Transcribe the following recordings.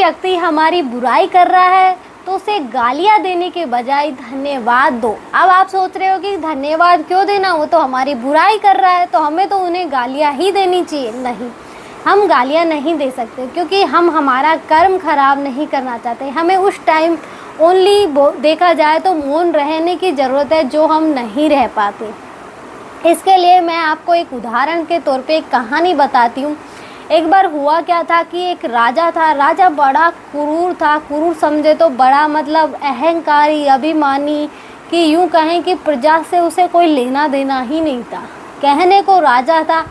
व्यक्ति हमारी बुराई कर रहा है तो उसे गालियाँ देने के बजाय धन्यवाद दो। अब आप सोच रहे हो कि धन्यवाद क्यों देना, वो तो हमारी बुराई कर रहा है तो हमें तो उन्हें गालियाँ ही देनी चाहिए। नहीं, हम गालियाँ नहीं दे सकते क्योंकि हम हमारा कर्म खराब नहीं करना चाहते। हमें उस टाइम ओनली देखा जाए तो मौन रहने की ज़रूरत है जो हम नहीं रह पाते। इसके लिए मैं आपको एक उदाहरण के तौर पे एक कहानी बताती हूँ। एक बार हुआ क्या था कि एक राजा था। राजा बड़ा क्रूर था। क्रूर समझे तो बड़ा मतलब अहंकारी, अभिमानी, कि यूँ कहें कि प्रजा से उसे कोई लेना देना ही नहीं था। कहने को राजा था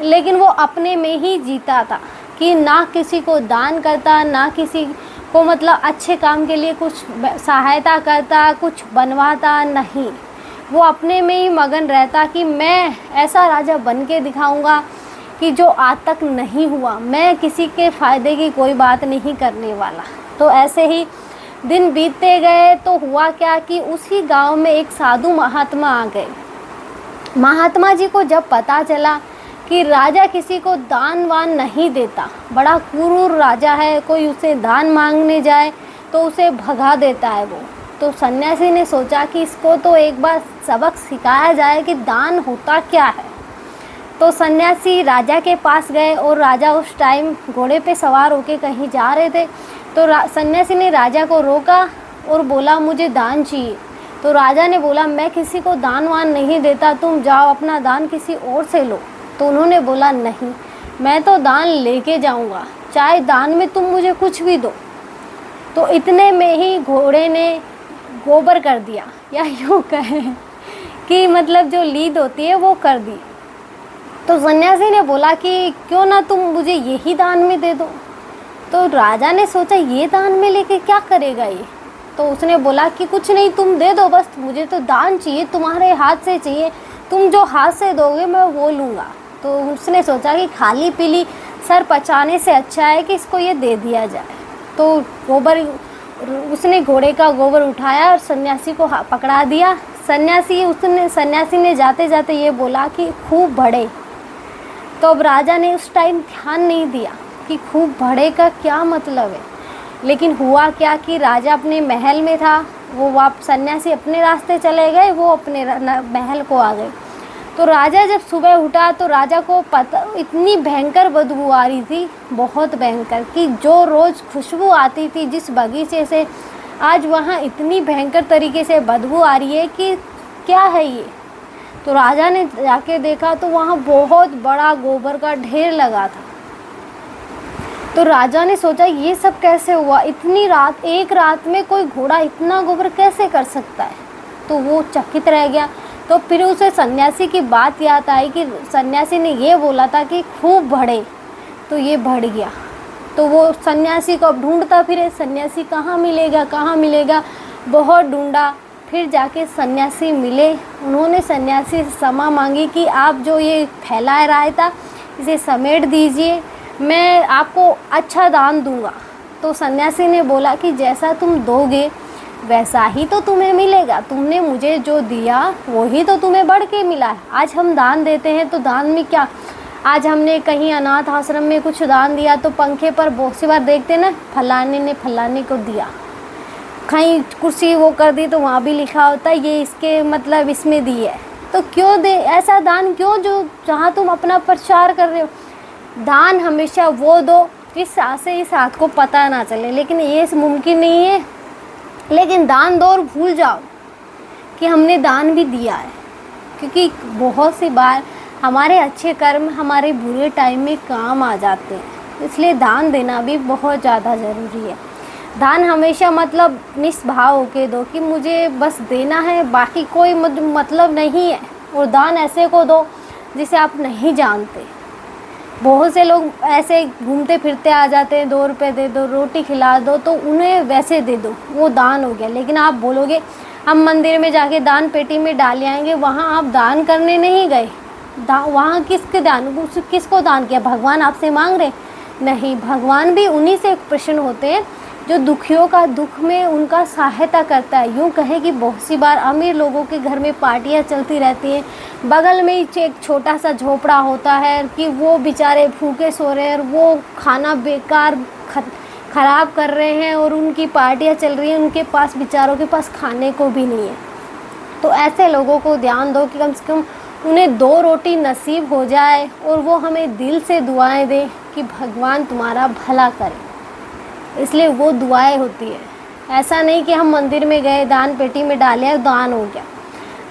लेकिन वो अपने में ही जीता था कि ना किसी को दान करता, ना किसी को मतलब अच्छे काम के लिए कुछ सहायता करता, कुछ बनवाता नहीं। वो अपने में ही मगन रहता कि मैं ऐसा राजा बन के दिखाऊंगा कि जो आज तक नहीं हुआ। मैं किसी के फ़ायदे की कोई बात नहीं करने वाला। तो ऐसे ही दिन बीतते गए तो हुआ क्या कि उसी गांव में एक साधु महात्मा आ गए। महात्मा जी को जब पता चला कि राजा किसी को दान वान नहीं देता, बड़ा क्रूर राजा है, कोई उसे दान मांगने जाए तो उसे भगा देता है वो, तो सन्यासी ने सोचा कि इसको तो एक बार सबक सिखाया जाए कि दान होता क्या है। तो सन्यासी राजा के पास गए और राजा उस टाइम घोड़े पे सवार होके कहीं जा रहे थे। तो सन्यासी ने राजा को रोका और बोला मुझे दान चाहिए। तो राजा ने बोला मैं किसी को दान वान नहीं देता, तुम जाओ अपना दान किसी और से लो। तो उन्होंने बोला नहीं, मैं तो दान लेके जाऊंगा, चाहे दान में तुम मुझे कुछ भी दो। तो इतने में ही घोड़े ने गोबर कर दिया, या यूँ कहें कि मतलब जो लीद होती है वो कर दी। तो सन्यासी ने बोला कि क्यों ना तुम मुझे यही दान में दे दो। तो राजा ने सोचा ये दान में लेके क्या करेगा ये। तो उसने बोला कि कुछ नहीं, तुम दे दो बस, मुझे तो दान चाहिए, तुम्हारे हाथ से चाहिए, तुम जो हाथ से दोगे मैं वो लूँगा। तो उसने सोचा कि खाली पीली सर पचाने से अच्छा है कि इसको ये दे दिया जाए। तो गोबर, उसने घोड़े का गोबर उठाया और सन्यासी को पकड़ा दिया। सन्यासी ने जाते जाते ये बोला कि खूब बढ़े। तो अब राजा ने उस टाइम ध्यान नहीं दिया कि खूब बढ़े का क्या मतलब है। लेकिन हुआ क्या कि राजा अपने महल में था, वो सन्यासी अपने रास्ते चले गए, वो अपने महल को आ गए। तो राजा जब सुबह उठा तो राजा को पता, इतनी भयंकर बदबू आ रही थी, बहुत भयंकर, कि जो रोज़ खुशबू आती थी जिस बगीचे से, आज वहाँ इतनी भयंकर तरीके से बदबू आ रही है कि क्या है ये। तो राजा ने जाके देखा तो वहाँ बहुत बड़ा गोबर का ढेर लगा था। तो राजा ने सोचा ये सब कैसे हुआ, इतनी रात, एक रात में कोई घोड़ा इतना गोबर कैसे कर सकता है। तो वो चकित रह गया। तो फिर उसे सन्यासी की बात याद आई कि सन्यासी ने ये बोला था कि खूब बढ़े, तो ये बढ़ गया। तो वो सन्यासी को अब ढूंढता फिरे, सन्यासी कहाँ मिलेगा, बहुत ढूंढा, फिर जाके सन्यासी मिले। उन्होंने सन्यासी से क्षमा मांगी कि आप जो ये फैला रहा था इसे समेट दीजिए, मैं आपको अच्छा दान दूंगा। तो सन्यासी ने बोला कि जैसा तुम दोगे वैसा ही तो तुम्हें मिलेगा, तुमने मुझे जो दिया वही तो तुम्हें बढ़ के मिला है। आज हम दान देते हैं तो दान में क्या, आज हमने कहीं अनाथ आश्रम में कुछ दान दिया तो पंखे पर बहुत सी बार देखते ना फलाने ने फलाने को दिया, कहीं कुर्सी वो कर दी तो वहाँ भी लिखा होता है ये इसके मतलब इसमें दी है। तो क्यों दे ऐसा दान, क्यों जो जहाँ तुम अपना प्रचार कर रहे हो। दान हमेशा वो दो जिस हाथ से इस हाथ को पता ना चले, लेकिन ये मुमकिन नहीं है। लेकिन दान दो और भूल जाओ कि हमने दान भी दिया है, क्योंकि बहुत सी बार हमारे अच्छे कर्म हमारे बुरे टाइम में काम आ जाते हैं। इसलिए दान देना भी बहुत ज़्यादा ज़रूरी है। दान हमेशा मतलब निष्भाव होके दो कि मुझे बस देना है, बाकी कोई मतलब नहीं है। और दान ऐसे को दो जिसे आप नहीं जानते। बहुत से लोग ऐसे घूमते फिरते आ जाते हैं, 2 रुपये दे दो, रोटी खिला दो, तो उन्हें वैसे दे दो, वो दान हो गया। लेकिन आप बोलोगे हम मंदिर में जाके दान पेटी में डाल आएंगे, वहाँ आप दान करने नहीं गए। वहाँ किसको दान किया, भगवान आपसे मांग रहे? नहीं, भगवान भी उन्हीं से प्रसन्न होते हैं जो दुखियों का दुख में उनका सहायता करता है। यूँ कहें कि बहुत सी बार अमीर लोगों के घर में पार्टियाँ चलती रहती हैं, बगल में ही एक छोटा सा झोपड़ा होता है कि वो बेचारे भूखे सो रहे हैं और वो खाना बेकार ख़राब कर रहे हैं और उनकी पार्टियाँ चल रही हैं, उनके पास बेचारों के पास खाने को भी नहीं है। तो ऐसे लोगों को ध्यान दो कि कम से कम उन्हें 2 रोटी नसीब हो जाए और वो हमें दिल से दुआएं दें कि भगवान तुम्हारा भला करे। इसलिए वो दुआएं होती है। ऐसा नहीं कि हम मंदिर में गए, दान पेटी में डाले और दान हो गया।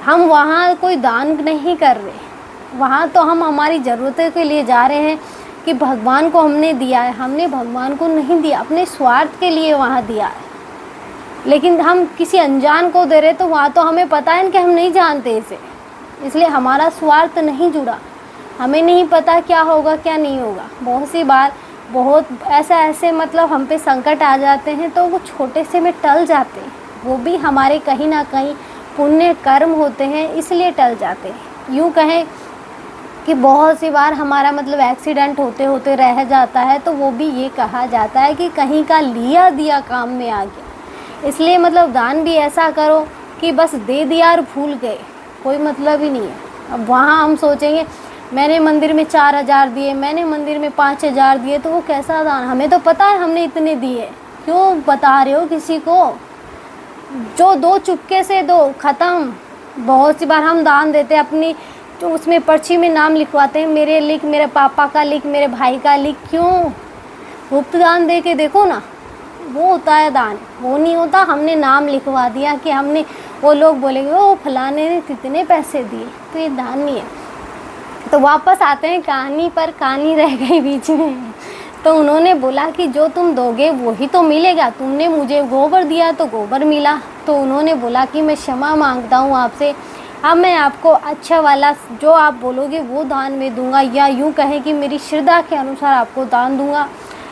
हम वहाँ कोई दान नहीं कर रहे, वहाँ तो हम हमारी ज़रूरतों के लिए जा रहे हैं कि भगवान को हमने दिया है। हमने भगवान को नहीं दिया, अपने स्वार्थ के लिए वहाँ दिया है। लेकिन हम किसी अनजान को दे रहे तो वहाँ तो हमें पता है कि हम नहीं जानते इसे, इसलिए हमारा स्वार्थ नहीं जुड़ा। हमें नहीं पता क्या होगा क्या नहीं होगा। बहुत सी बार बहुत ऐसे मतलब हम पे संकट आ जाते हैं तो वो छोटे से में टल जाते हैं। वो भी हमारे कहीं ना कहीं पुण्य कर्म होते हैं, इसलिए टल जाते हैं। यूँ कहें कि बहुत सी बार हमारा मतलब एक्सीडेंट होते होते रह जाता है तो वो भी ये कहा जाता है कि कहीं का लिया दिया काम में आ गया। इसलिए मतलब दान भी ऐसा करो कि बस दे दिया और भूल गए, कोई मतलब ही नहीं है। अब वहाँ हम सोचेंगे मैंने मंदिर में 4,000 दिए, मैंने मंदिर में 5,000 दिए, तो वो कैसा दान? हमें तो पता है हमने इतने दिए, क्यों बता रहे हो किसी को? जो दो चुपके से दो, ख़त्म। बहुत सी बार हम दान देते अपनी, तो उसमें पर्ची में नाम लिखवाते हैं, मेरे लिख, मेरे पापा का लिख, मेरे भाई का लिख। क्यों? गुप्त दान दे के देखो ना, वो होता है दान। वो नहीं होता हमने नाम लिखवा दिया कि हमने, वो लोग बोलेंगे वो फलाने ने कितने पैसे दिए, तो ये दान नहीं है। तो वापस आते हैं कहानी पर, कहानी रह गई बीच में। तो उन्होंने बोला कि जो तुम दोगे वही तो मिलेगा, तुमने मुझे गोबर दिया तो गोबर मिला। तो उन्होंने बोला कि मैं क्षमा मांगता हूँ आपसे, अब मैं आपको अच्छा वाला जो आप बोलोगे वो दान में दूंगा, या यूँ कहें कि मेरी श्रद्धा के अनुसार आपको दान दूंगा,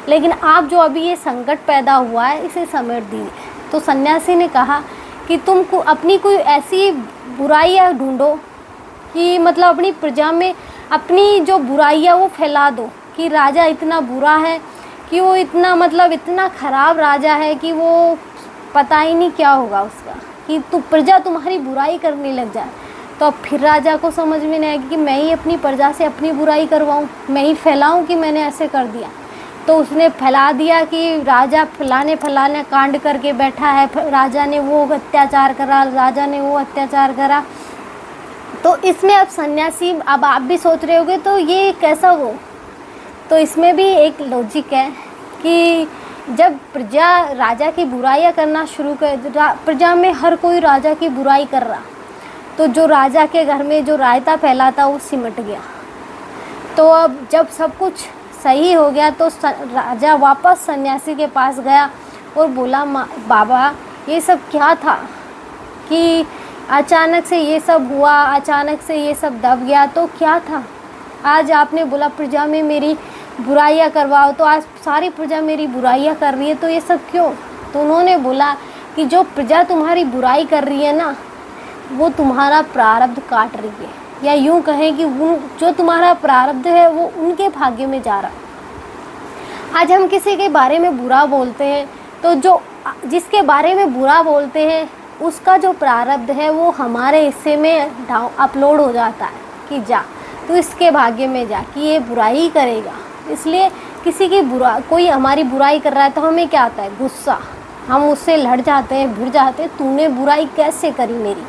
लेकिन आप जो अभी ये संकट पैदा हुआ है इसे समेट दीजिए। तो सन्यासी ने कहा कि तुम अपनी कोई ऐसी बुराइयाँ ढूंढो कि मतलब अपनी प्रजा में अपनी जो बुराइयाँ वो फैला दो कि राजा इतना बुरा है, कि वो इतना मतलब इतना ख़राब राजा है कि वो पता ही नहीं क्या होगा उसका, कि प्रजा तुम्हारी बुराई करने लग जाए। तो अब फिर राजा को समझ में नहीं आएगी कि मैं ही अपनी प्रजा से अपनी बुराई करवाऊँ, मैं ही फैलाऊँ कि मैंने ऐसे कर दिया। तो उसने फैला दिया कि राजा फलाने कांड करके बैठा है, राजा ने वो अत्याचार करा, राजा ने वो अत्याचार करा। तो इसमें अब सन्यासी, अब आप भी सोच रहे होगे तो ये कैसा हो? तो इसमें भी एक लॉजिक है कि जब प्रजा राजा की बुराइयां करना शुरू कर, प्रजा में हर कोई राजा की बुराई कर रहा, तो जो राजा के घर में जो रायता फैला था वो सिमट गया। तो अब जब सब कुछ सही हो गया तो राजा वापस सन्यासी के पास गया और बोला, बाबा ये सब क्या था कि अचानक से ये सब हुआ, अचानक से ये सब दब गया, तो क्या था? आज आपने बोला प्रजा में मेरी बुराइयां करवाओ, तो आज सारी प्रजा मेरी बुराइयां कर रही है, तो ये सब क्यों? तो उन्होंने बोला कि जो प्रजा तुम्हारी बुराई कर रही है ना, वो तुम्हारा प्रारब्ध काट रही है, या यूँ कहें कि जो तुम्हारा प्रारब्ध है वो उनके भाग्य में जा रहा। आज हम किसी के बारे में बुरा बोलते हैं तो जो जिसके बारे में बुरा बोलते हैं उसका जो प्रारब्ध है वो हमारे हिस्से में अपलोड हो जाता है कि जा तू इसके भाग्य में जा कि ये बुराई करेगा। इसलिए किसी की कोई हमारी बुराई कर रहा है तो हमें क्या आता है? गुस्सा। हम उससे लड़ जाते हैं, भिड़ जाते हैं, तूने बुराई कैसे करी मेरी।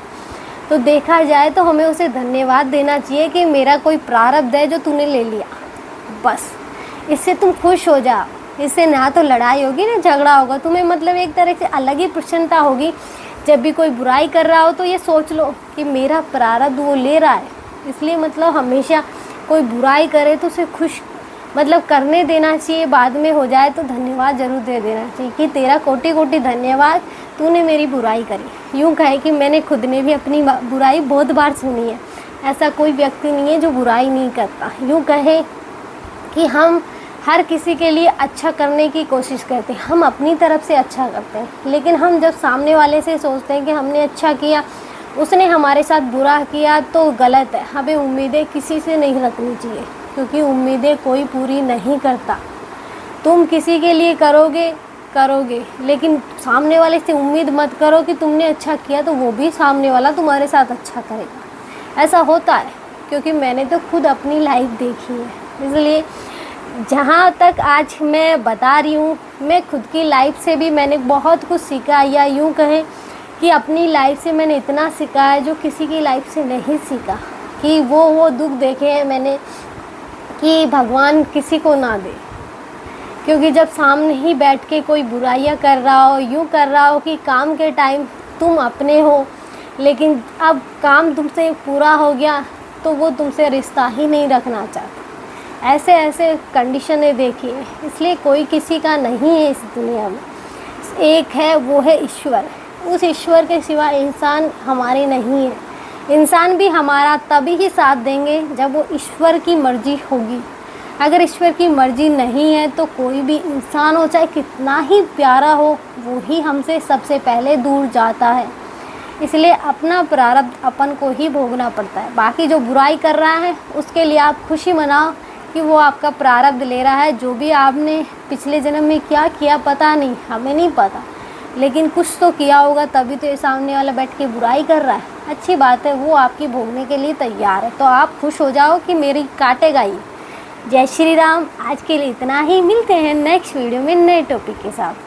तो देखा जाए तो हमें उसे धन्यवाद देना चाहिए कि मेरा कोई प्रारब्ध है जो तूने ले लिया, बस इससे तुम खुश हो जा। इससे ना तो लड़ाई होगी ना झगड़ा होगा, तुम्हें मतलब एक तरह से अलग ही प्रसन्नता होगी। जब भी कोई बुराई कर रहा हो तो ये सोच लो कि मेरा प्रारब्ध वो ले रहा है। इसलिए मतलब हमेशा कोई बुराई करे तो उसे खुश मतलब करने देना चाहिए, बाद में हो जाए तो धन्यवाद ज़रूर दे देना चाहिए कि तेरा कोटि कोटि धन्यवाद, तूने मेरी बुराई करी। यूँ कहे कि मैंने खुद ने भी अपनी बुराई बहुत बार सुनी है, ऐसा कोई व्यक्ति नहीं है जो बुराई नहीं करता। यूँ कहे कि हम हर किसी के लिए अच्छा करने की कोशिश करते हैं, हम अपनी तरफ से अच्छा करते हैं, लेकिन हम जब सामने वाले से सोचते हैं कि हमने अच्छा किया, उसने हमारे साथ बुरा किया, तो गलत है। हमें उम्मीदें किसी से नहीं रखनी चाहिए, क्योंकि उम्मीदें कोई पूरी नहीं करता। तुम किसी के लिए करोगे, लेकिन सामने वाले से उम्मीद मत करो कि तुमने अच्छा किया तो वो भी सामने वाला तुम्हारे साथ अच्छा करेगा। ऐसा होता है, क्योंकि मैंने तो खुद अपनी लाइफ देखी है। इसलिए जहाँ तक आज मैं बता रही हूँ, मैं खुद की लाइफ से भी मैंने बहुत कुछ सीखा, या यूँ कहें कि अपनी लाइफ से मैंने इतना सीखा है जो किसी की लाइफ से नहीं सीखा, कि वो दुख देखे हैं मैंने कि भगवान किसी को ना दे। क्योंकि जब सामने ही बैठ के कोई बुराइयां कर रहा हो, यूँ कर रहा हो कि काम के टाइम तुम अपने हो, लेकिन अब काम तुमसे पूरा हो गया तो वो तुमसे रिश्ता ही नहीं रखना चाहता। ऐसे ऐसे कंडीशनें देखी है। इसलिए कोई किसी का नहीं है इस दुनिया में, एक है, वो है ईश्वर। उस ईश्वर के सिवा इंसान हमारे नहीं है। इंसान भी हमारा तभी ही साथ देंगे जब वो ईश्वर की मर्ज़ी होगी। अगर ईश्वर की मर्ज़ी नहीं है तो कोई भी इंसान हो, चाहे कितना ही प्यारा हो, वो ही हमसे सबसे पहले दूर जाता है। इसलिए अपना प्रारब्ध अपन को ही भोगना पड़ता है। बाकी जो बुराई कर रहा है उसके लिए आप खुशी मनाओ कि वो आपका प्रारब्ध ले रहा है। जो भी आपने पिछले जन्म में क्या किया पता नहीं, हमें नहीं पता, लेकिन कुछ तो किया होगा, तभी तो ये सामने वाला बैठ के बुराई कर रहा है। अच्छी बात है, वो आपकी भोगने के लिए तैयार है, तो आप खुश हो जाओ कि मेरी काटेगा ही। जय श्री राम। आज के लिए इतना ही, मिलते हैं नेक्स्ट वीडियो में नए टॉपिक के साथ।